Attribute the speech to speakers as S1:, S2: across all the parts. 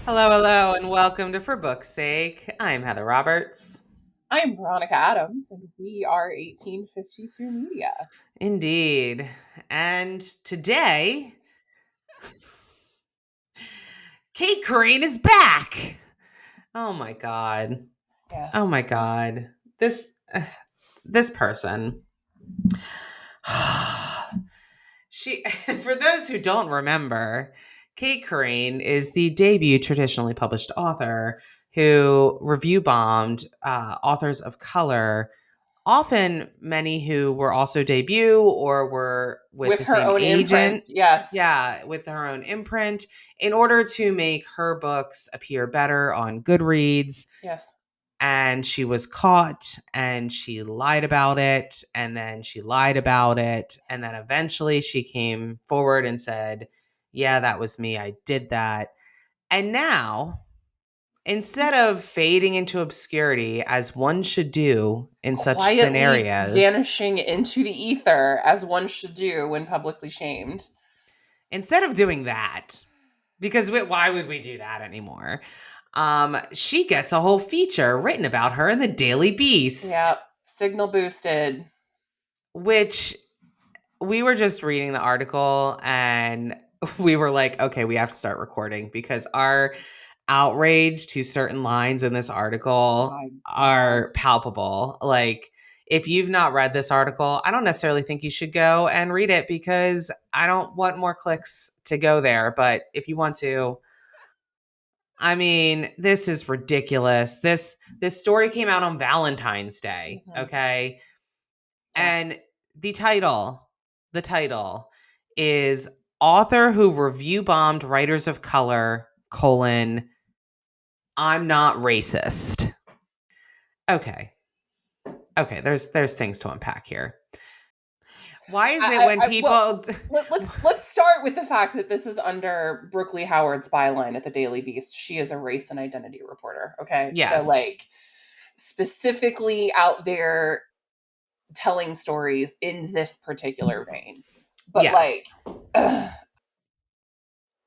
S1: Hello, hello, and welcome to For Book's Sake. I'm Heather Roberts.
S2: I'm Veronica Adams, and we are 1852 Media.
S1: Indeed. And today, Cait Corrain is back. Oh my god. Oh
S2: Yes.
S1: my god. This person. She for those who don't remember, Cait Corrain is the debut traditionally published author who review bombed authors of color, often many who were also debut or were with
S2: With
S1: the
S2: her
S1: same
S2: own imprint,
S1: agent.
S2: yes.
S1: Yeah, with her own imprint in order to make her books appear better on Goodreads.
S2: Yes.
S1: And she was caught and she lied about it. And then she lied about it. And then eventually she came forward and said, yeah, that was me. I did that. And now, instead of fading into obscurity as one should do in such
S2: Quietly
S1: scenarios,
S2: vanishing into the ether, as one should do when publicly shamed.
S1: instead of doing that, because why would we do that anymore? She gets a whole feature written about her in the Daily Beast,
S2: Yep. Signal boosted.
S1: which we were just reading the article and we were like, okay, we have to start recording because our outrage to certain lines in this article
S2: My
S1: are palpable. Like, if you've not read this article, I don't necessarily think you should go and read it because I don't want more clicks to go there. But if you want to, I mean, this is ridiculous. This story came out on Valentine's Day,
S2: Mhm.
S1: okay?
S2: Yeah.
S1: And the title is author who review bombed writers of color, colon, I'm not racist. Okay. Okay, there's things to unpack here. Why is it when
S2: Well,
S1: people
S2: let's start with the fact that this is under Brooke Lee Howard's byline at the Daily Beast. She is a race and identity reporter. Okay, so
S1: Yes.
S2: specifically out there telling stories in this particular vein, but
S1: Yes.
S2: ugh,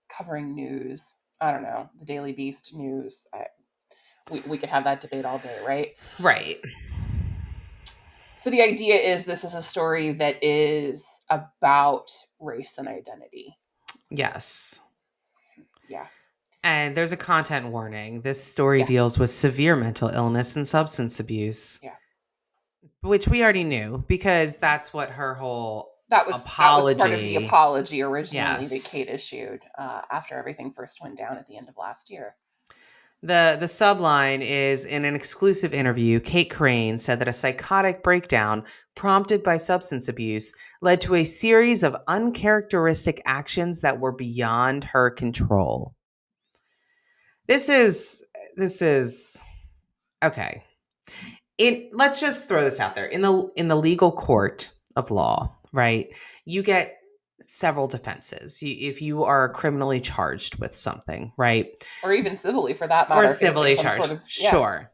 S2: covering news. I don't know, the Daily Beast news. We could have that debate all day, right?
S1: Right.
S2: So the idea is this is a story that is about race and identity.
S1: Yes.
S2: Yeah.
S1: And there's a content warning. This story
S2: Yeah.
S1: deals with severe mental illness and substance abuse,
S2: Yeah.
S1: which we already knew because that's what her whole
S2: That was part of the
S1: apology.
S2: apology originally that
S1: Yes.
S2: Cait issued after everything first went down at the end of last year.
S1: The subline is in an exclusive interview, Cait Corrain said that a psychotic breakdown prompted by substance abuse led to a series of uncharacteristic actions that were beyond her control. This is okay. Let's just throw this out there. In the legal court of law, right? You get several defenses. If you are criminally charged with something, right?
S2: Or even civilly for that
S1: Or
S2: matter, facing
S1: civilly
S2: some sort
S1: charged.
S2: of, yeah.
S1: Sure.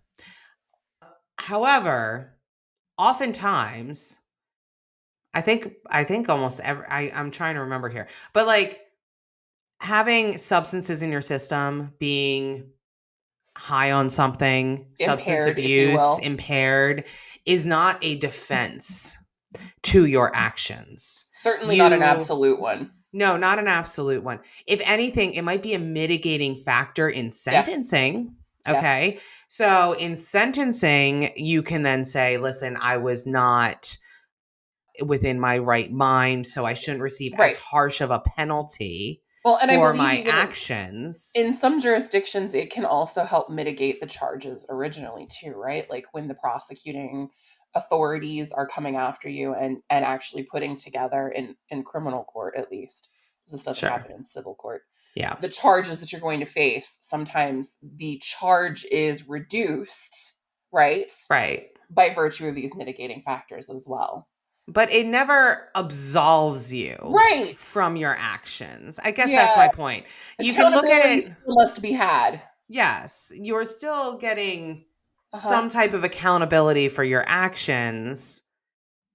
S1: However, oftentimes, I think almost every I'm trying to remember here, but like having substances in your system, being high on something, substance
S2: Impaired, if you
S1: abuse,
S2: will.
S1: impaired, is not a defense to your actions.
S2: Certainly not an
S1: You
S2: absolute one.
S1: No, not an absolute one. If anything, it might be a mitigating factor in
S2: Yes.
S1: sentencing.
S2: Yes.
S1: Okay. So in sentencing, you can then say, listen, I was not within my right mind, so I shouldn't receive as
S2: Right.
S1: harsh of a penalty
S2: Well, and I
S1: for
S2: believe
S1: my
S2: even
S1: actions.
S2: in some jurisdictions it can also help mitigate the charges originally too, right? Like when the prosecuting authorities are coming after you and actually putting together in criminal court, at least, because this doesn't
S1: Sure.
S2: happen in civil court,
S1: Yeah.
S2: the charges that you're going to face, sometimes the charge is reduced, right?
S1: Right.
S2: By virtue of these mitigating factors as well.
S1: But it never absolves you
S2: Right.
S1: from your actions. I guess that's
S2: Yeah.
S1: my point. You can look at
S2: Accountability
S1: it,
S2: still must be had.
S1: yes, you're still getting
S2: Uh-huh.
S1: some type of accountability for your actions,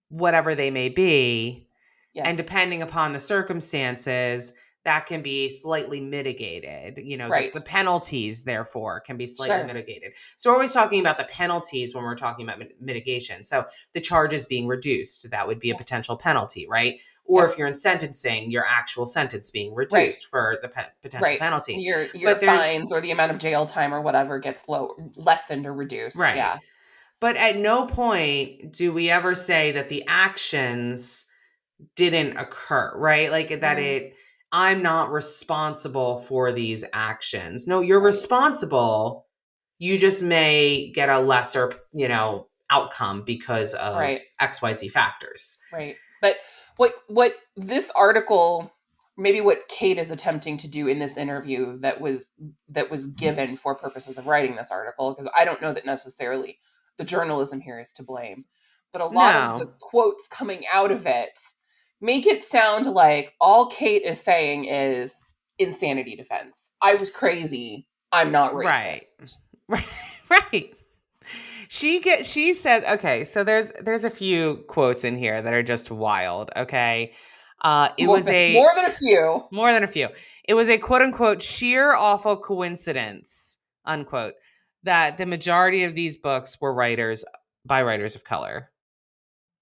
S1: whatever they may be. And
S2: Yes.
S1: depending upon the circumstances, that can be slightly mitigated. The
S2: Right.
S1: penalties, therefore, can be slightly
S2: Sure.
S1: mitigated. So we're always talking about the penalties when we're talking about mitigation. So the charge is being reduced. That would be a
S2: Yeah.
S1: potential penalty, right? Or
S2: Yep.
S1: if you're in sentencing, your actual sentence being
S2: Right.
S1: reduced for the potential
S2: Right.
S1: penalty.
S2: Your
S1: But
S2: fines
S1: there's
S2: or the amount of jail time or whatever gets lessened or reduced.
S1: right.
S2: Yeah.
S1: But at no point do we ever say that the actions didn't occur, right? Like that
S2: Mm,
S1: I'm not responsible for these actions. No, you're
S2: right.
S1: responsible. You just may get a lesser, outcome because of
S2: Right.
S1: XYZ factors.
S2: Right. But what this article, maybe what Cait is attempting to do in this interview that was given for purposes of writing this article, because I don't know that necessarily the journalism here is to blame, but a lot of the
S1: No.
S2: quotes coming out of it make it sound like all Cait is saying is insanity defense. I was crazy. I'm not racist.
S1: Right. Right. Right. She said, okay, so there's a few quotes in here that are just wild, okay? It
S2: More
S1: was
S2: than
S1: a
S2: more than a few.
S1: more than a few. It was a quote unquote sheer awful coincidence, unquote, that the majority of these books were writers by writers of color.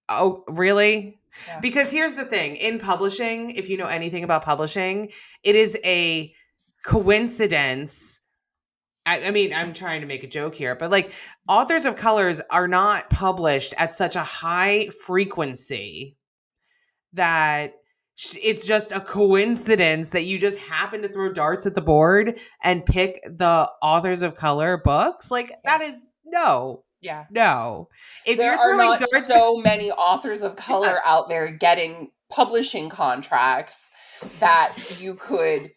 S1: Oh, really?
S2: Yeah.
S1: Because here's the thing, in publishing, if you know anything about publishing, it is a coincidence. I mean, I'm trying to make a joke here, but like authors of colors are not published at such a high frequency that it's just a coincidence that you just happen to throw darts at the board and pick the authors of color books. Like
S2: Yeah.
S1: that is no,
S2: Yeah.
S1: no. If
S2: There
S1: you're
S2: are
S1: throwing
S2: not
S1: darts,
S2: so many authors of color
S1: yes,
S2: out there getting publishing contracts that you could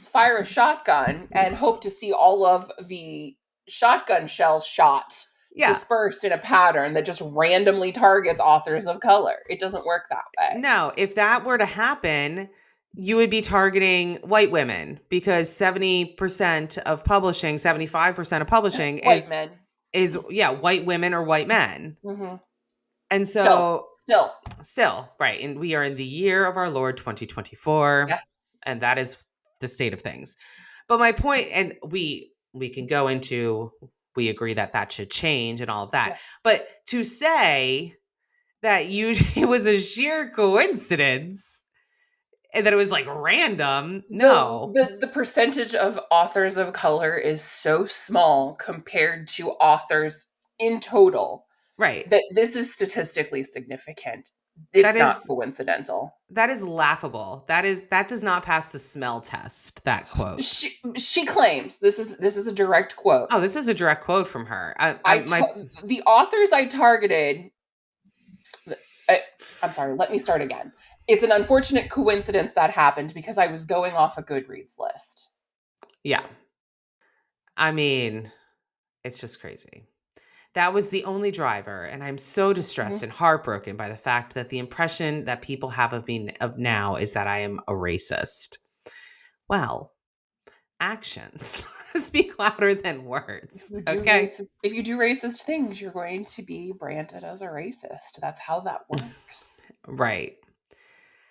S2: fire a shotgun and hope to see all of the shotgun shells shot
S1: yeah,
S2: dispersed in a pattern that just randomly targets authors of color. It doesn't work that way.
S1: no. If that were to happen, you would be targeting white women because 70% of publishing, 75% of publishing
S2: White
S1: is
S2: men.
S1: is yeah, white women or white men.
S2: Hmm.
S1: And
S2: Still,
S1: so
S2: still.
S1: still, right, and we are in the year of our Lord 2024,
S2: Yeah.
S1: and that is the state of things. But my point, and we can go into, we agree that that should change and all of that.
S2: Yes.
S1: But to say that you it was a sheer coincidence and that it was like random, no.
S2: The percentage of authors of color is so small compared to authors in total
S1: Right.
S2: that this is statistically significant.
S1: That
S2: It's not
S1: is
S2: coincidental.
S1: that is laughable. That does not pass the smell test, that quote.
S2: She claims this is a direct quote.
S1: Oh, this is a direct quote from her.
S2: The authors I targeted. I, I'm sorry. Let me start again. It's an unfortunate coincidence that happened because I was going off a Goodreads list.
S1: Yeah. I mean, it's just crazy. That was the only driver, and I'm so distressed
S2: Mhm.
S1: and heartbroken by the fact that the impression that people have of me of now is that I am a racist. Well, actions speak louder than words. Okay?
S2: If you do racist things, you're going to be branded as a racist. That's how that works.
S1: Right.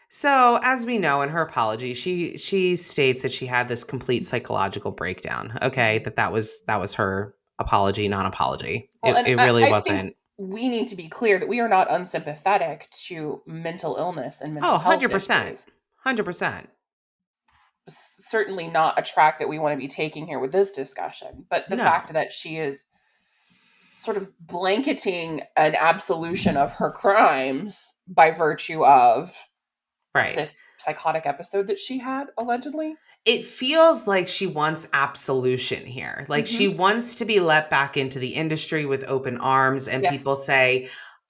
S1: So, as we know in her apology, she states that she had this complete psychological breakdown. Okay,
S2: Mhm.
S1: that was her apology, non-apology.
S2: Well,
S1: It
S2: and
S1: it
S2: I,
S1: really
S2: I think
S1: wasn't.
S2: we need to be clear that we are not unsympathetic to mental illness and
S1: Oh,
S2: mental health
S1: 100%.
S2: issues.
S1: 100%.
S2: Certainly not a track that we want to be taking here with this discussion. But the fact
S1: No.
S2: that she is sort of blanketing an absolution of her crimes by virtue of
S1: Right.
S2: this psychotic episode that she had allegedly.
S1: It feels like she wants absolution here. Like she
S2: Hmm.
S1: wants to be let back into the industry with open arms and
S2: Yes.
S1: people say,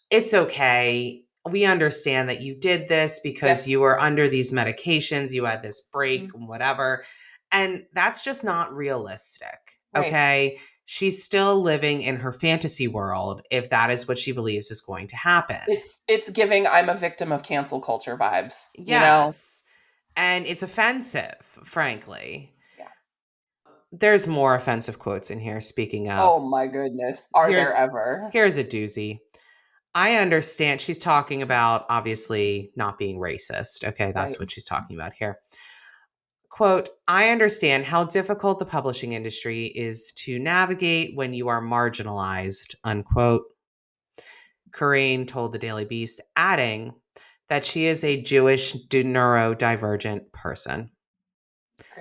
S1: "It's okay. We understand that you did this because
S2: Yes.
S1: you were under these medications, you had this break
S2: Mhm.
S1: and whatever." And that's just not realistic.
S2: Right.
S1: Okay? She's still living in her fantasy world if that is what she believes is going to happen.
S2: It's giving I'm a victim of cancel culture vibes, you know?
S1: Yes. And it's offensive, frankly.
S2: Yeah.
S1: There's more offensive quotes in here, speaking of.
S2: Oh my goodness. Are there
S1: Here's
S2: ever?
S1: here's a doozy. I understand she's talking about obviously not being racist. Okay, that's
S2: Right.
S1: what she's talking about here. quote, I understand how difficult the publishing industry is to navigate when you are marginalized, unquote. Corrain told the Daily Beast, adding that she is a Jewish neurodivergent person.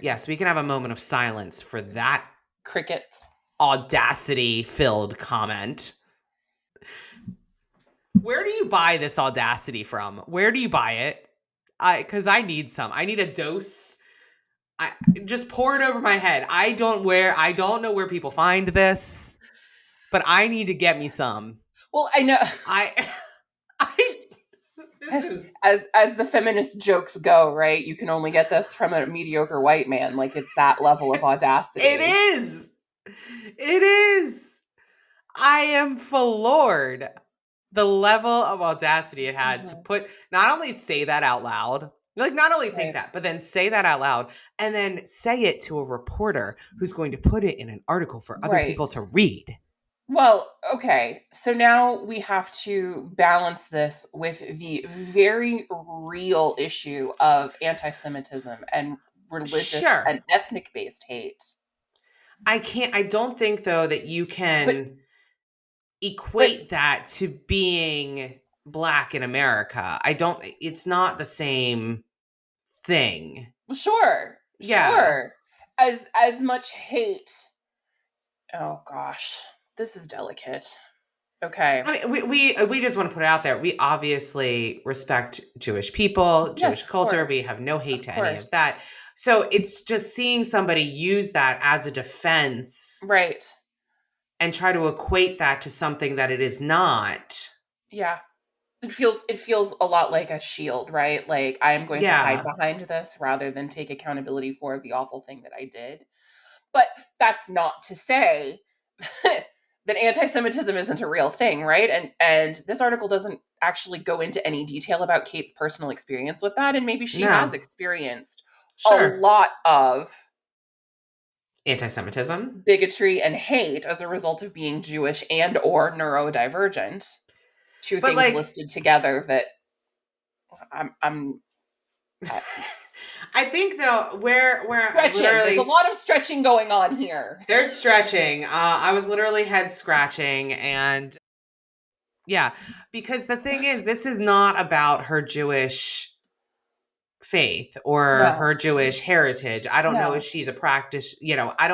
S1: Yes, we
S2: Crickets.
S1: can have a moment of silence for that
S2: Crickets.
S1: audacity filled comment. Where do you buy this audacity from? Where do you buy it? Because I need some. I need a dose. I just pour it over my head. I don't know where people find this, but I need to get me some.
S2: Well, I know.
S1: I I this
S2: as,
S1: is
S2: as the feminist jokes go, right? You can only get this from a mediocre white man. Like, it's that level of
S1: it
S2: audacity.
S1: is. It is. I am floored. The level of audacity it had to
S2: Mhm.
S1: put, not only say that out loud, like not only think
S2: Right.
S1: that, but then say that out loud and then say it to a reporter who's going to put it in an article for other
S2: Right.
S1: people to read.
S2: Well, okay. So now we have to balance this with the very real issue of anti Semitism and religious
S1: Sure.
S2: and ethnic based hate.
S1: I don't think though that you
S2: But,
S1: can
S2: but
S1: equate that to being black in America. I don't, it's not the same thing.
S2: sure,
S1: Yeah.
S2: sure. As much hate. Oh gosh, this is delicate. Okay.
S1: I mean, we just want to put it out there. We obviously respect Jewish people,
S2: Yes,
S1: Jewish
S2: of
S1: culture. We
S2: course.
S1: have no hate
S2: Of
S1: to any of
S2: course.
S1: that. So it's just seeing somebody use that as a defense
S2: Right.
S1: and try to equate that to something that it is not.
S2: Yeah. It feels a lot like a shield, right? Like, I am going to hide
S1: Yeah.
S2: behind this rather than take accountability for the awful thing that I did. But that's not to say that anti-Semitism isn't a real thing, right? And this article doesn't actually go into any detail about Cait's personal experience with that, and maybe she has
S1: No.
S2: experienced a
S1: Sure.
S2: lot of
S1: Anti-Semitism.
S2: bigotry and hate as a result of being Jewish and or neurodivergent. Two
S1: But
S2: things
S1: like
S2: listed together that I'm I,
S1: I think though where I
S2: stretching. There's a
S1: literally
S2: lot of stretching going on here.
S1: there's stretching. I was literally head scratching and yeah, because the thing is this is not about her Jewish faith or
S2: No,
S1: her Jewish heritage. I don't know if
S2: no.
S1: she's a practice, I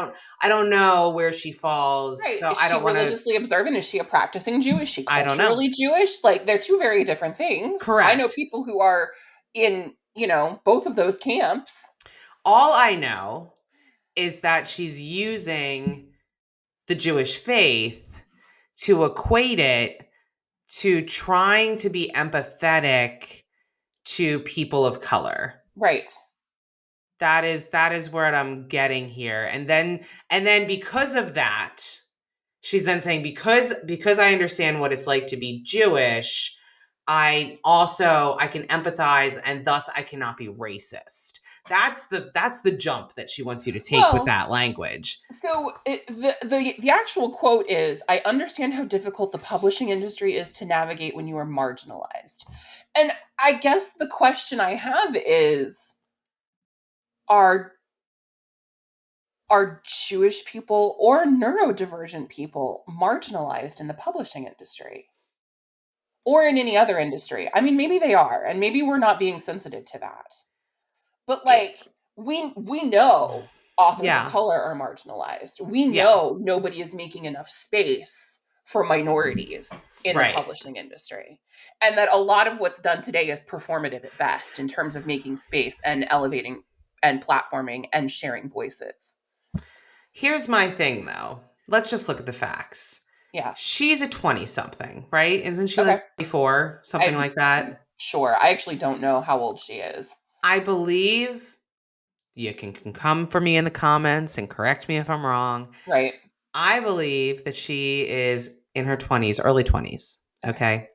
S1: don't know where she falls.
S2: Right.
S1: So
S2: Is
S1: I
S2: she
S1: don't want to
S2: religiously observant? Is she a practicing Jew? Is she
S1: I don't know.
S2: culturally Jewish? Like, they're two very different things. I know
S1: Correct.
S2: people who are in, both of those camps.
S1: All I know is that she's using the Jewish faith to equate it to trying to be empathetic to people of color.
S2: Right.
S1: That is where I'm getting here. And then because of that, she's then saying because I understand what it's like to be Jewish, I can empathize and thus I cannot be racist. That's the jump that she wants you to take with
S2: Well,
S1: that language.
S2: so the actual quote is, I understand how difficult the publishing industry is to navigate when you are marginalized. And I guess the question I have is, are are Jewish people or neurodivergent people marginalized in the publishing industry or in any other industry? I mean, maybe they are, and maybe we're not being sensitive to that. But
S1: It,
S2: like, we know authors of
S1: yeah,
S2: color are marginalized. We
S1: yeah,
S2: know nobody is making enough space for minorities in the
S1: right.
S2: publishing industry. And that a lot of what's done today is performative at best in terms of making space and elevating and platforming and sharing voices.
S1: Here's my thing though. Let's just look at the facts.
S2: Yeah.
S1: She's a 20 something, right? Isn't she like
S2: Okay.
S1: 24, something
S2: I'm
S1: like that?
S2: sure. I actually don't know how old she is.
S1: I believe you can come for me in the comments and correct me if I'm wrong.
S2: Right.
S1: I believe that she is in her 20s, early 20s.
S2: Okay.
S1: Okay.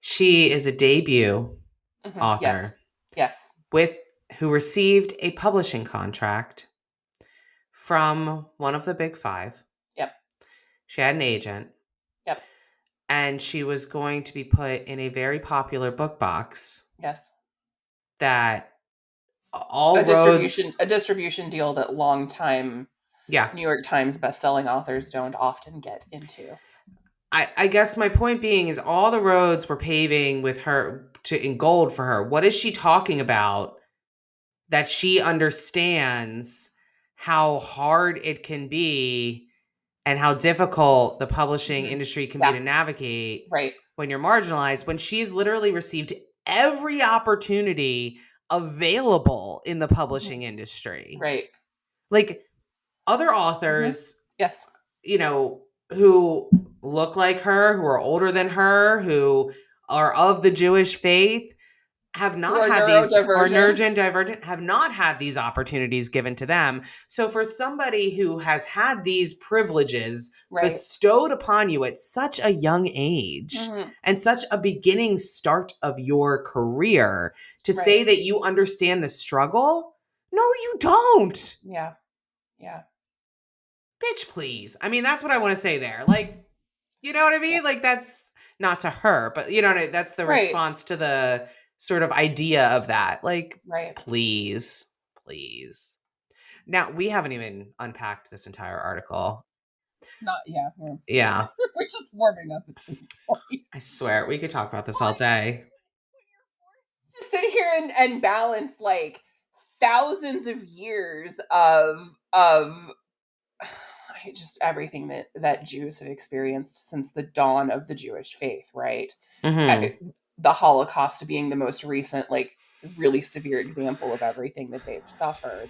S1: She is a debut
S2: Yes.
S1: author
S2: Yes.
S1: with who received a publishing contract from one of the big five.
S2: Yep.
S1: She had an agent
S2: Yep.
S1: and she was going to be put in a very popular book box
S2: Yes.
S1: that All roads.
S2: A distribution deal that longtime
S1: Yeah.
S2: New York Times bestselling authors don't often get into.
S1: I guess my point being is all the roads were paving with her in gold for her. What is she talking about that she understands how hard it can be and how difficult the publishing
S2: Mm-hmm.
S1: industry can be
S2: Yeah,
S1: to navigate
S2: right.
S1: when you're marginalized, when she's literally received every opportunity available in the
S2: Mm-hmm.
S1: publishing industry?
S2: Right.
S1: Like other
S2: Mm-hmm.
S1: authors,
S2: Yes.
S1: who look like her, who are older than her, who are of the Jewish faith, have
S2: Who
S1: not
S2: are
S1: had these, or
S2: neurodivergent.
S1: neurodivergent, have not had these opportunities given to them. So for somebody who has had these privileges
S2: Right.
S1: bestowed upon you at such a young age
S2: Mm-hmm.
S1: and such a beginning start of your career, to
S2: Right.
S1: say that you understand the struggle, no, you don't.
S2: Yeah. Yeah.
S1: Bitch, please. I mean, that's what I want to say there. Like, you know what I mean?
S2: Yes.
S1: Like, that's not to her, but you know, that's the
S2: Right.
S1: response to the sort of idea of that. Like,
S2: Right.
S1: please, please. Now, we haven't even unpacked this entire article.
S2: Not yeah.
S1: Yeah,
S2: We're just warming up at this point.
S1: I swear we could talk about this all day.
S2: To sit here and balance like thousands of years of just everything that Jews have experienced since the dawn of the Jewish faith, right? Uh,
S1: Hmm.
S2: The Holocaust being the most recent, like really severe example of everything that they've suffered.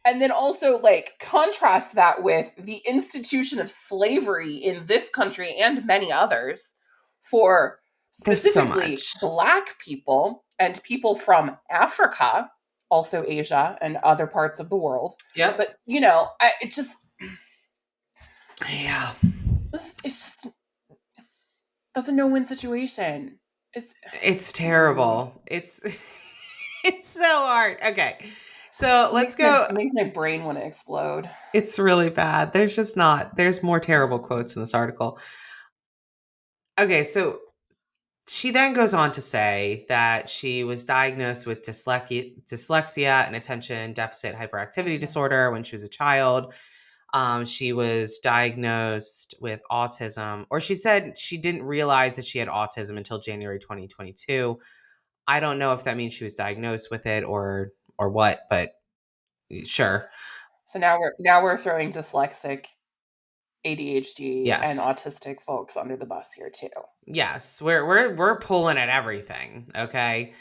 S2: And then also like contrast that with the institution of slavery in this country and many others for
S1: There's so
S2: specifically
S1: much.
S2: Black people and people from Africa, also Asia and other parts of the world.
S1: Yep.
S2: But it just
S1: Yeah.
S2: it's just that's a no-win situation. It's
S1: It's
S2: mm,
S1: terrible. It's it's so hard. Okay. So
S2: it
S1: let's
S2: makes my
S1: go.
S2: it makes my brain want to explode.
S1: It's really bad. There's more terrible quotes in this article. Okay, so she then goes on to say that she was diagnosed with dyslexia and attention deficit hyperactivity
S2: Mhm.
S1: disorder when she was a child. She was diagnosed with autism, or she said she didn't realize that she had autism until January 2022. I don't know if that means she was diagnosed with it or what, but sure.
S2: So now we're throwing dyslexic, ADHD, and
S1: Yes.
S2: autistic folks under the bus here too.
S1: Yes, we're pulling at everything, okay?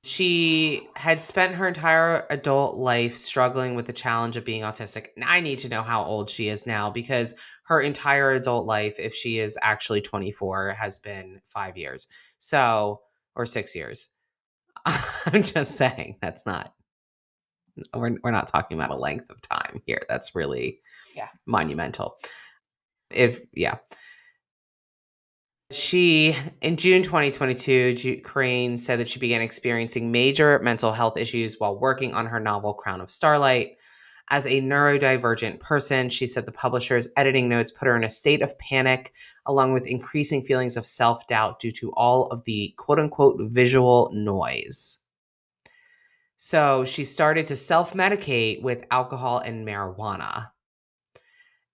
S1: She had spent her entire adult life struggling with the challenge of being autistic. And I need to know how old she is now, because her entire adult life, if she is actually 24, has been 5 years. So, or 6 years. I'm just saying we're not talking about a length of time here. That's really
S2: Yeah.
S1: monumental. If yeah. She, in June 2022, Crane said that she began experiencing major mental health issues while working on her novel Crown of Starlight. As a neurodivergent person, she said the publisher's editing notes put her in a state of panic, along with increasing feelings of self doubt due to all of the quote unquote visual noise. So she started to self medicate with alcohol and marijuana.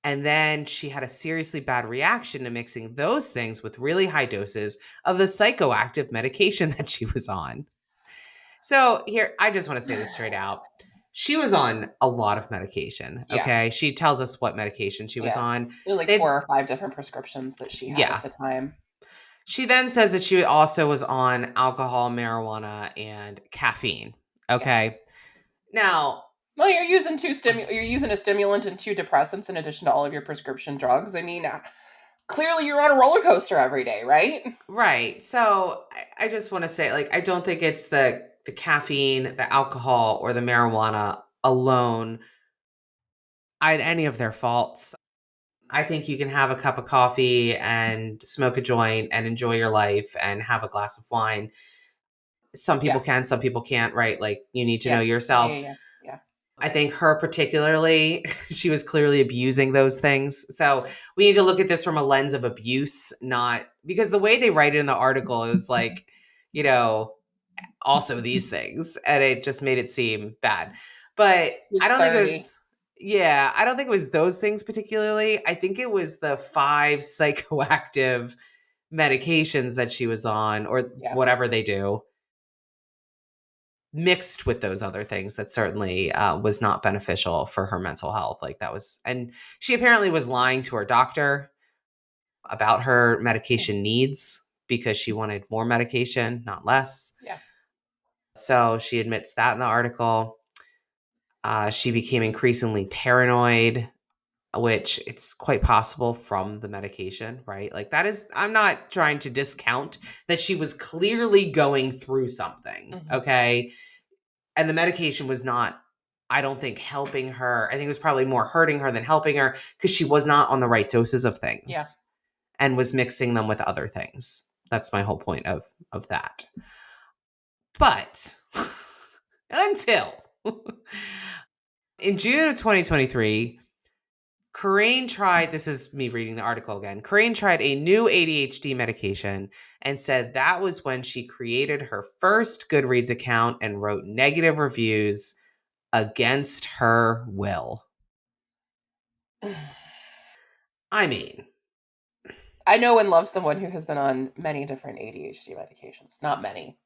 S1: And then she had a seriously bad reaction to mixing those things with really high doses of the psychoactive medication that she was on. So, here, I just want to say this straight out. She was on a lot of medication.
S2: Yeah.
S1: Okay. She tells us what medication she was
S2: Yeah.
S1: on.
S2: There were like
S1: They,
S2: 4 or 5 different prescriptions that she had
S1: yeah.
S2: at the time.
S1: She then says that she also was on alcohol, marijuana, and caffeine.
S2: Yeah.
S1: Okay. Now,
S2: Well, you're using a stimulant and 2 depressants in addition to all of your prescription drugs. I mean, clearly you're on a roller coaster every day, right?
S1: right. So I just want to say, like, I don't think it's the caffeine, the alcohol, or the marijuana alone at any of their faults. I think you can have a cup of coffee and smoke a joint and enjoy your life and have a glass of wine. Some people
S2: Yeah.
S1: can, some people can't, right? Like, you need to know
S2: Yeah. Yeah.
S1: yourself.
S2: Yeah. Yeah.
S1: I think her particularly, she was clearly abusing those things. So we need to look at this from a lens of abuse, not because the way they write it in the article, it was like, you know, also these things. And it just made it seem bad. But I
S2: She's
S1: don't think it
S2: 30.
S1: was, yeah, I don't think it was those things particularly. I think it was the 5 psychoactive medications that she was on, or
S2: Yeah.
S1: whatever they do, mixed with those other things that certainly was not beneficial for her mental health. Like that was, and she apparently was lying to her doctor about her medication needs because she wanted more medication, not less.
S2: Yeah.
S1: So she admits that in the article. She became increasingly paranoid, which it's quite possible from the medication, right? Like that is, I'm not trying to discount that she was clearly going through something,
S2: Hmm.
S1: okay? And the medication was not, I don't think, helping her. I think it was probably more hurting her than helping her because she was not on the right doses of
S2: Yeah.
S1: things and was mixing them with other things. That's my whole point of that. But until in June of 2023, Corrain tried, this is me reading the article again. Corrain tried a new ADHD medication and said that was when she created her first Goodreads account and wrote negative reviews against her will. I mean,
S2: I know and love someone who has been on many different ADHD medications. Not many.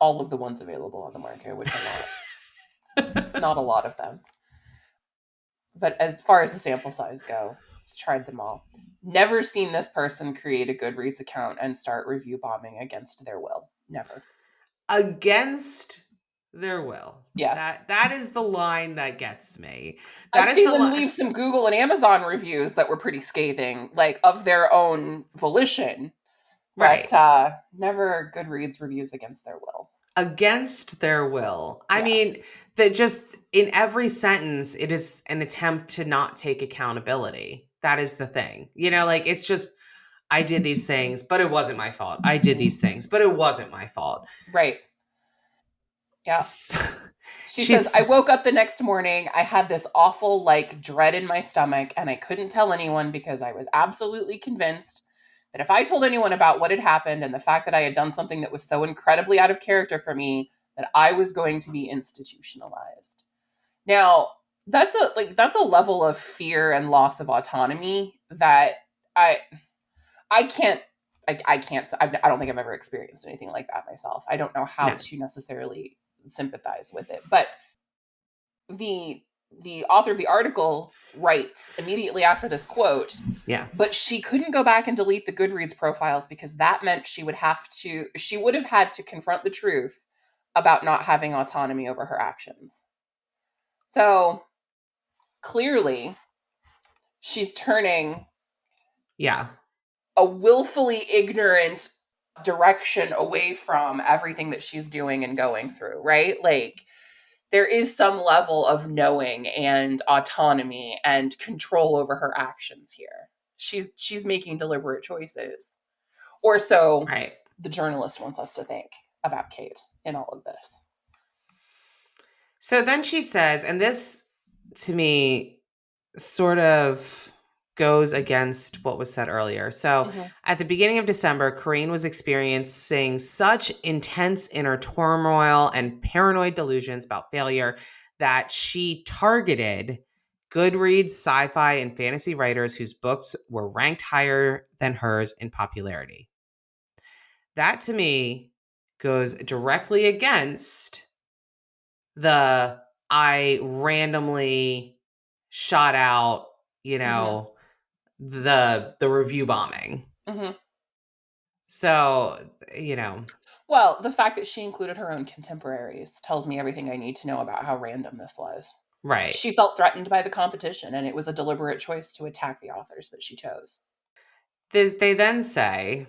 S2: All of the ones available on the market, which are not a lot of them. But as far as the sample size go, tried them all. Never seen this person create a Goodreads account and start review bombing against their will. Never.
S1: against their will.
S2: Yeah.
S1: That is the line that gets me.
S2: I've
S1: That is
S2: seen
S1: the
S2: them
S1: line.
S2: leave some Google and Amazon reviews that were pretty scathing, like of their own volition,
S1: Right.
S2: but never Goodreads reviews against their will.
S1: Against their will. I
S2: Yeah.
S1: mean, that just in every sentence, it is an attempt to not take accountability. That is the thing. Like it's just, I did these things, but it wasn't my fault. I did these things, but it wasn't my fault.
S2: Right. Yeah.
S1: S-
S2: She says, I
S1: She's
S2: woke up the next morning. I had this awful, like, dread in my stomach, and I couldn't tell anyone because I was absolutely convinced that if I told anyone about what had happened and the fact that I had done something that was so incredibly out of character for me, that I was going to be institutionalized. Now, that's a level of fear and loss of autonomy that I I can't I can't I don't think I've ever experienced anything like that myself. I don't know how
S1: no.
S2: to necessarily sympathize with it. But the the author of the article writes immediately after this quote,
S1: Yeah.
S2: but she couldn't go back and delete the Goodreads profiles because that meant she would have had to confront the truth about not having autonomy over her actions. So clearly she's turning
S1: Yeah.
S2: a willfully ignorant direction away from everything that she's doing and going through, right? Like there is some level of knowing and autonomy and control over her actions here. She's making deliberate choices. Or so
S1: Right.
S2: the journalist wants us to think about Cait in all of this.
S1: So then she says, and this to me sort of goes against what was said earlier. So
S2: Mhm.
S1: at the beginning of December, Corrine was experiencing such intense inner turmoil and paranoid delusions about failure that she targeted Goodreads, sci fi, and fantasy writers whose books were ranked higher than hers in popularity. That to me goes directly against the I randomly shot out, you
S2: Mhm.
S1: know, the review bombing.
S2: Mhm.
S1: So, you know,
S2: Well, the fact that she included her own contemporaries tells me everything I need to know about how random this was.
S1: right.
S2: She felt threatened by the competition, and it was a deliberate choice to attack the authors that she chose.
S1: They then say,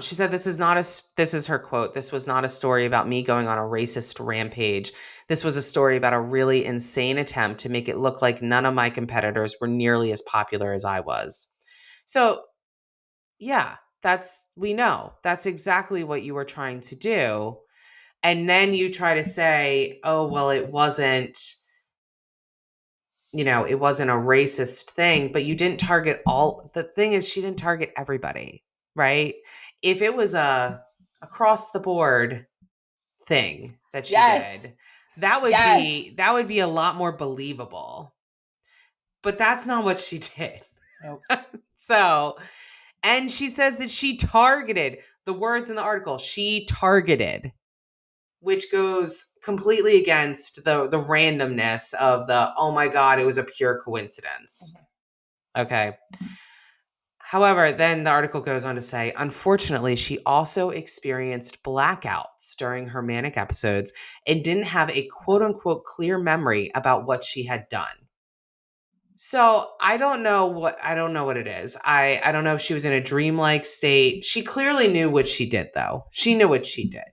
S1: she said, this is her quote. This was not a story about me going on a racist rampage. This was a story about a really insane attempt to make it look like none of my competitors were nearly as popular as I was. So, yeah, we know that's exactly what you were trying to do. And then you try to say, oh, well, it wasn't a racist thing, but you didn't target the thing is she didn't target everybody, right? If it was a across the board, thing that she
S2: Yes.
S1: did, that would
S2: Yes.
S1: be a lot more believable. But that's not what she did.
S2: Nope.
S1: So, and she says that she targeted the words in the article. She targeted, which goes completely against the randomness of the, oh my God, it was a pure coincidence. Okay. However, then the article goes on to say, unfortunately, she also experienced blackouts during her manic episodes and didn't have a quote unquote clear memory about what she had done. So I don't know what it is. I don't know if she was in a dreamlike state. She clearly knew what she did, though. She knew what she did.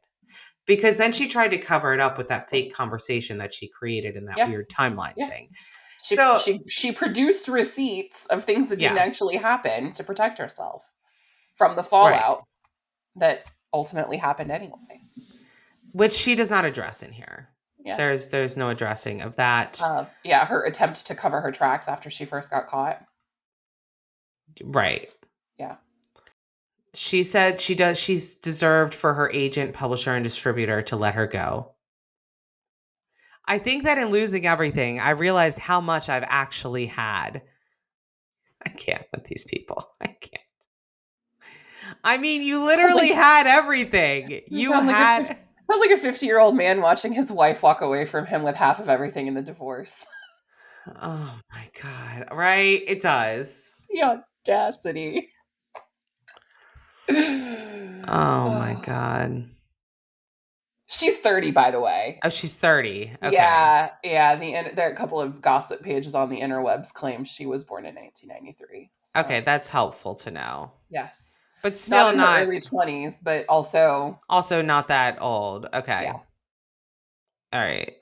S1: Because then she tried to cover it up with that fake conversation that she created in that
S2: Yeah.
S1: weird timeline
S2: Yeah.
S1: thing.
S2: She
S1: So
S2: she she produced receipts of things that didn't
S1: yeah,
S2: actually happen to protect herself from the
S1: right.
S2: fallout that ultimately happened anyway.
S1: Which she does not address in here.
S2: Yeah.
S1: There's no addressing of that.
S2: Yeah, her attempt to cover her tracks after she first got caught.
S1: Right.
S2: Yeah.
S1: She said she's deserved for her agent, publisher, and distributor to let her go. I think that in losing everything, I realized how much I've actually had. I can't with these people. I can't. I mean, you
S2: Sounds
S1: literally
S2: like
S1: had everything.
S2: it
S1: You had
S2: sounds like a 50-year-old man watching his wife walk away from him with half of everything in the divorce.
S1: oh my God. Right? It does.
S2: The audacity.
S1: Oh my
S2: Oh.
S1: God.
S2: She's 30, by the way.
S1: Oh, she's 30. Okay.
S2: Yeah, yeah. There are a couple of gossip pages on the interwebs claim she was born in 1993.
S1: Okay,
S2: So
S1: that's helpful to know.
S2: yes,
S1: But
S2: not
S1: still
S2: in her
S1: not
S2: early 20s, but also
S1: also not that old.
S2: yeah.
S1: Okay. All right.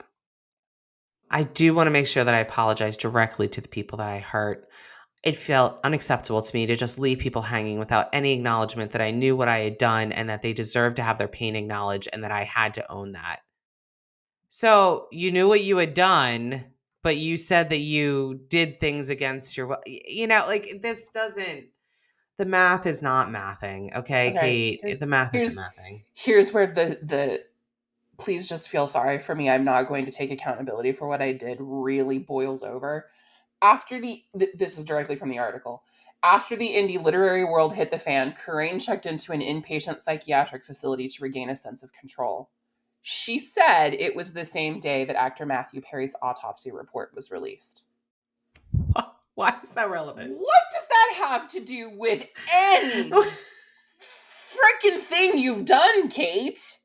S1: I do want to make sure that I apologize directly to the people that I hurt. It felt unacceptable to me to just leave people hanging without any acknowledgement that I knew what I had done and that they deserved to have their pain acknowledged and that I had to own that. So you knew what you had done, but you said that you did things against your, like this doesn't, the math is not mathing. Okay,
S2: Okay,
S1: Cait, the math
S2: here's
S1: isn't mathing.
S2: here's where the please just feel sorry for me. I'm not going to take accountability for what I did really boils over. After this is directly from the article. After the indie literary world hit the fan, Corrain checked into an inpatient psychiatric facility to regain a sense of control. She said it was the same day that actor Matthew Perry's autopsy report was released.
S1: Why is that relevant?
S2: What does that have to do with any freaking thing you've done, Cait?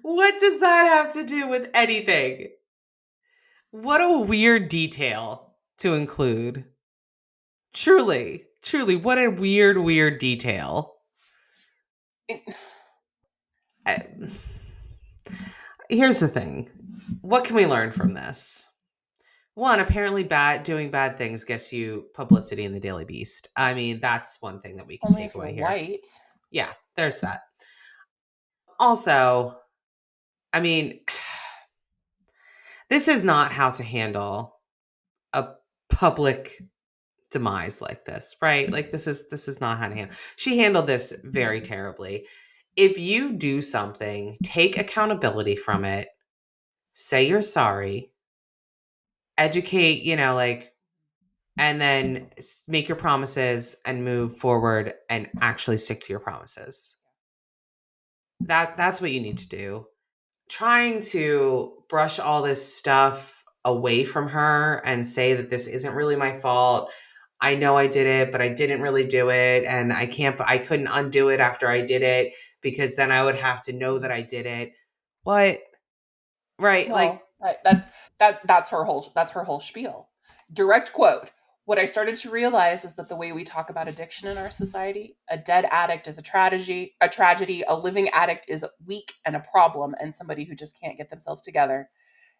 S1: What does that have to do with anything? What a weird detail to include. Truly, truly, what a weird detail.
S2: It,
S1: I- Here's the thing. What can we learn from this? One, apparently doing bad things gets you publicity in the Daily Beast. I mean, that's one thing that we can
S2: only
S1: take
S2: if you're
S1: away here.
S2: white.
S1: Yeah, there's that. Also, I mean, this is not how to handle a public demise like this, right? Like this is not how to handle. She handled this very terribly. If you do something, take accountability from it, say you're sorry, educate, and then make your promises and move forward and actually stick to your promises. That's what you need to do. Trying to brush all this stuff away from her and say that this isn't really my fault. I know I did it, but I didn't really do it and I couldn't undo it after I did it because then I would have to know that I did it. What? Right, like
S2: Well, that's her whole spiel. Direct quote. What I started to realize is that the way we talk about addiction in our society, a dead addict is a tragedy, a living addict is weak and a problem and somebody who just can't get themselves together.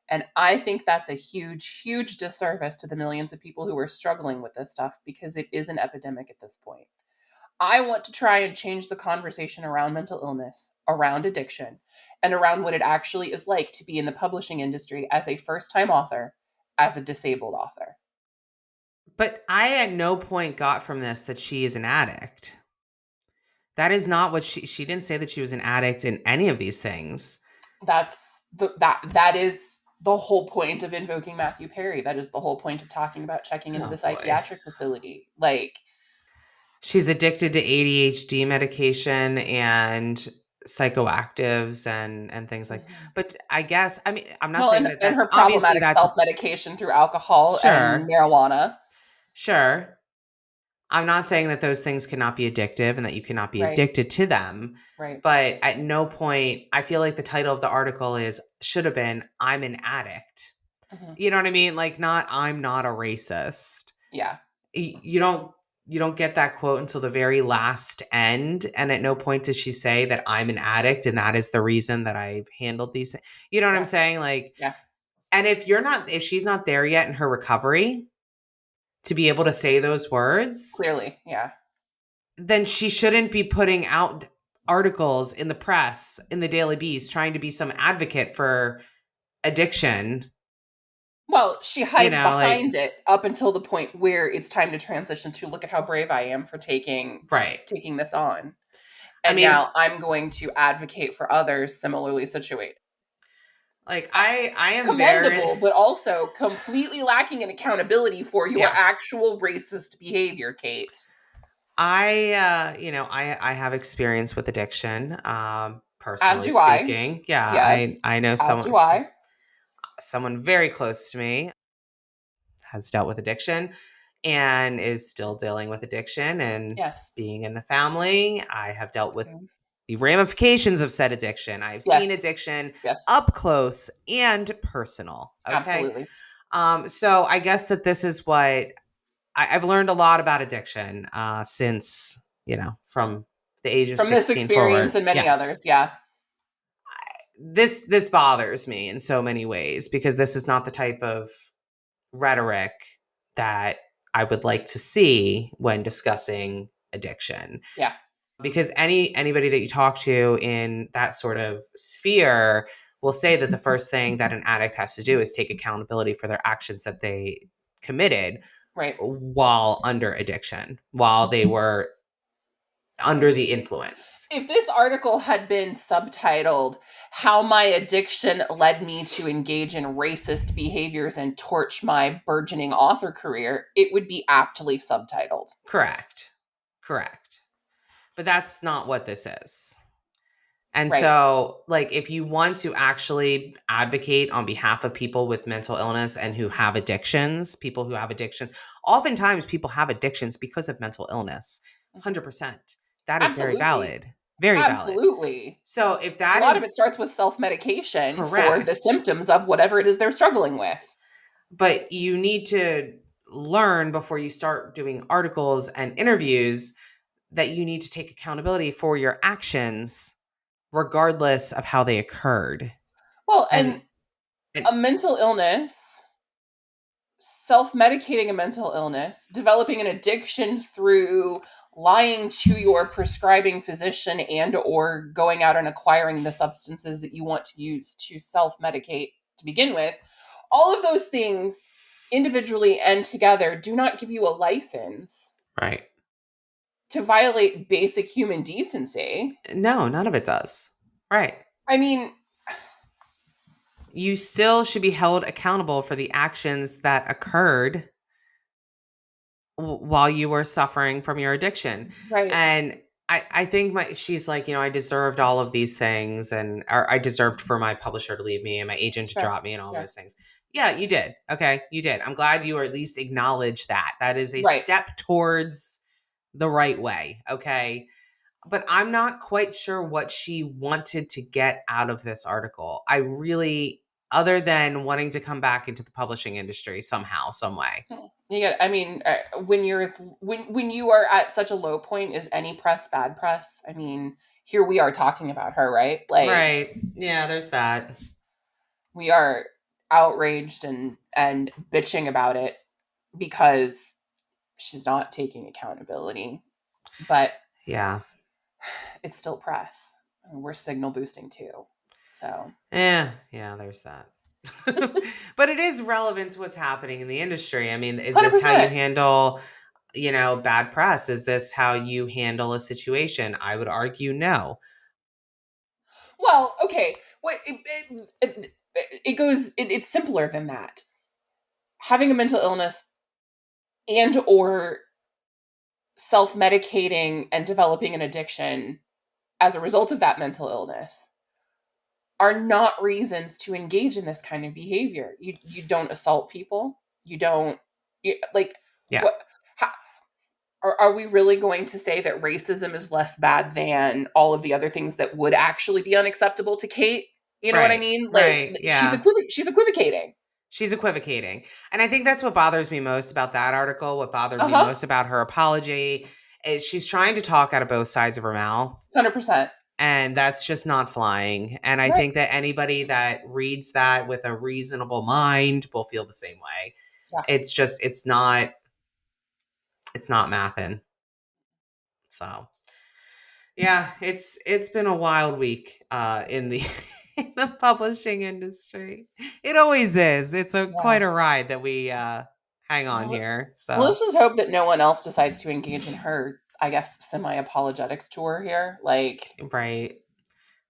S2: And I think that's a huge disservice to the millions of people who are struggling with this stuff because it is an epidemic at this point. I want to try and change the conversation around mental illness, around addiction, and around what it actually is like to be in the publishing industry as a first time author, as a disabled author.
S1: but I at no point got from this that she is an addict. That is not what she didn't say that she was an addict in any of these things.
S2: That is the whole point of invoking Matthew Perry. That is the whole point of talking about checking into
S1: Oh
S2: the
S1: boy.
S2: psychiatric facility. Like,
S1: She's addicted to ADHD medication and psychoactives and things like.
S2: mhm.
S1: But I guess I mean I'm not
S2: Well,
S1: saying that
S2: and
S1: that's
S2: her
S1: obviously
S2: problematic
S1: that's
S2: self-medication through alcohol and
S1: sure.
S2: marijuana.
S1: Sure. I'm not saying that those things cannot be addictive and that you cannot be
S2: Right,
S1: addicted to them,
S2: right.
S1: but at no point I feel like the title of the article is should have been I'm an addict.
S2: Mhm.
S1: You know what I mean? Like not I'm not a racist.
S2: Yeah,
S1: You don't get that quote until the very last end, and at no point does she say that I'm an addict and that is the reason that I've handled these things. You know what I'm
S2: yeah,
S1: saying? Like,
S2: yeah.
S1: and if she's not there yet in her recovery to be able to say those words,
S2: Clearly, yeah.
S1: then she shouldn't be putting out articles in the press in the Daily Beast trying to be some advocate for addiction.
S2: Well, she
S1: You
S2: hides
S1: know, like
S2: behind it up until the point where it's time to transition to look at how brave I am for
S1: right.
S2: taking this on.
S1: I
S2: And
S1: mean,
S2: now I'm going to advocate for others similarly situated.
S1: like I am very
S2: Commendable, but also completely lacking in accountability for your
S1: yeah.
S2: actual racist behavior, Cait.
S1: I have experience with addiction,
S2: As
S1: personally
S2: do I.
S1: speaking. Yeah, I
S2: Yes.
S1: I know
S2: As do I.
S1: someone very close to me has dealt with addiction and is still dealing with addiction and
S2: Yes.
S1: being in the family, I have dealt with
S2: Mhm.
S1: the ramifications of said addiction. I've seen
S2: Yes.
S1: addiction
S2: Yes.
S1: up close and personal. Okay.
S2: Absolutely.
S1: So I guess that this is what I've learned a lot about addiction since, from the age of
S2: From this
S1: 16
S2: experience
S1: forward.
S2: and many others.
S1: Yes.
S2: Yeah.
S1: This bothers me in so many ways because this is not the type of rhetoric that I would like to see when discussing addiction.
S2: Yeah.
S1: Because anybody that you talk to in that sort of sphere will say that the first thing that an addict has to do is take accountability for their actions that they committed
S2: Right.
S1: while under addiction, while they were under the influence.
S2: If this article had been subtitled "How My Addiction Led Me to Engage in Racist Behaviors and Torch My Burgeoning Author Career," it would be aptly subtitled.
S1: Correct. Correct. But that's not what this is. And
S2: Right.
S1: so, like, if you want to actually advocate on behalf of people with mental illness and who have addictions, people who have addictions, oftentimes people have addictions because of mental illness.
S2: Mhm.
S1: 100%. That is very
S2: Absolutely.
S1: valid. Very valid.
S2: Absolutely.
S1: So, if
S2: A
S1: that
S2: lot of it
S1: is
S2: starts with self-medication for the
S1: correct,
S2: symptoms of whatever it is they're struggling with.
S1: but you need to learn before you start doing articles and interviews that you need to take accountability for your actions regardless of how they occurred.
S2: Well,
S1: And,
S2: and
S1: and
S2: a mental illness, self-medicating a mental illness, developing an addiction through lying to your prescribing physician and or going out and acquiring the substances that you want to use to self-medicate to begin with, all of those things individually and together do not give you a license
S1: right.
S2: to violate basic human decency.
S1: No, none of it does. Right.
S2: I mean,
S1: You still should be held accountable for the actions that occurred while you were suffering from your addiction.
S2: right.
S1: And I think she's like, I deserved all of these things or I deserved for my publisher to leave me and my agent to
S2: Sure.
S1: drop me and all
S2: Sure.
S1: those things. Yeah, you did. Okay. You did. I'm glad you at least acknowledge that. That is a
S2: Right.
S1: step towards the right way. Okay. But I'm not quite sure what she wanted to get out of this article. I really, other than wanting to come back into the publishing industry somehow, some way.
S2: You get. I mean, when you are at such a low point, is any press bad press? I mean, here we are talking about her, right? Like
S1: Right. Yeah, there's that.
S2: we are outraged and bitching about it because she's not taking accountability, but
S1: Yeah.
S2: it's still press. And we're signal boosting too. So
S1: Yeah, there's that. But it is relevant to what's happening in the industry. I mean, is this how you
S2: 100%.
S1: handle bad press? Is this how you handle a situation? I would argue no.
S2: Well, okay. What it goes. It's simpler than that. Having a mental illness and or self-medicating and developing an addiction as a result of that mental illness are not reasons to engage in this kind of behavior. You don't assault people. You don't like
S1: Yeah.
S2: what how, are we really going to say that racism is less bad than all of the other things that would actually be unacceptable to Cait? You know what I
S1: Right.
S2: mean? Like
S1: Right. Yeah.
S2: she's equivocating.
S1: She's equivocating. And I think that's what bothers me most about that article. What bothered me
S2: Uh-huh.
S1: most about her apology is she's trying to talk out of both sides of her mouth.
S2: 100%.
S1: And that's just not flying. And I
S2: Right.
S1: think that anybody that reads that with a reasonable mind will feel the same way.
S2: Yeah.
S1: It's just, it's not mathin'. So yeah, it's been a wild week in the in the publishing industry. It always is. It's a
S2: Yeah.
S1: quite a ride that we hang on
S2: Well,
S1: here.
S2: let's
S1: So
S2: just hope that no one else decides to engage in her, I guess, semi-apologetics tour here. Like,
S1: right.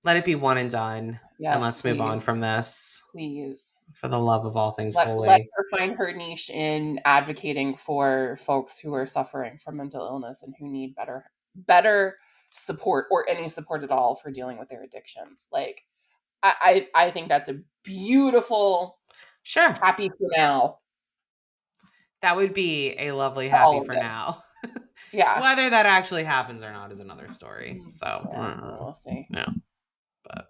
S1: Let it be one and done. And
S2: yes,
S1: let's move on
S2: please.
S1: from this
S2: Please.
S1: for the love of all things
S2: Let
S1: holy.
S2: her find her niche in advocating for folks who are suffering from mental illness and who need better support or any support at all for dealing with their addictions. Like I think that's a beautiful
S1: Sure.
S2: happy for now
S1: That would be a lovely
S2: to
S1: happy
S2: all of
S1: for
S2: this.
S1: now.
S2: Yeah.
S1: Whether that actually happens or not is another story. So,
S2: Yeah, we'll see.
S1: yeah. But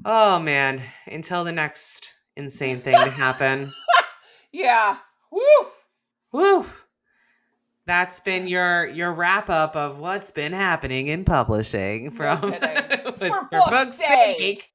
S1: oh man, until the next insane thing to happen.
S2: Yeah. Woo!
S1: Woo! That's been your wrap up of what's been happening in publishing
S2: No
S1: from
S2: kidding.
S1: for
S2: For
S1: for
S2: book's
S1: book's
S2: sake.
S1: sake.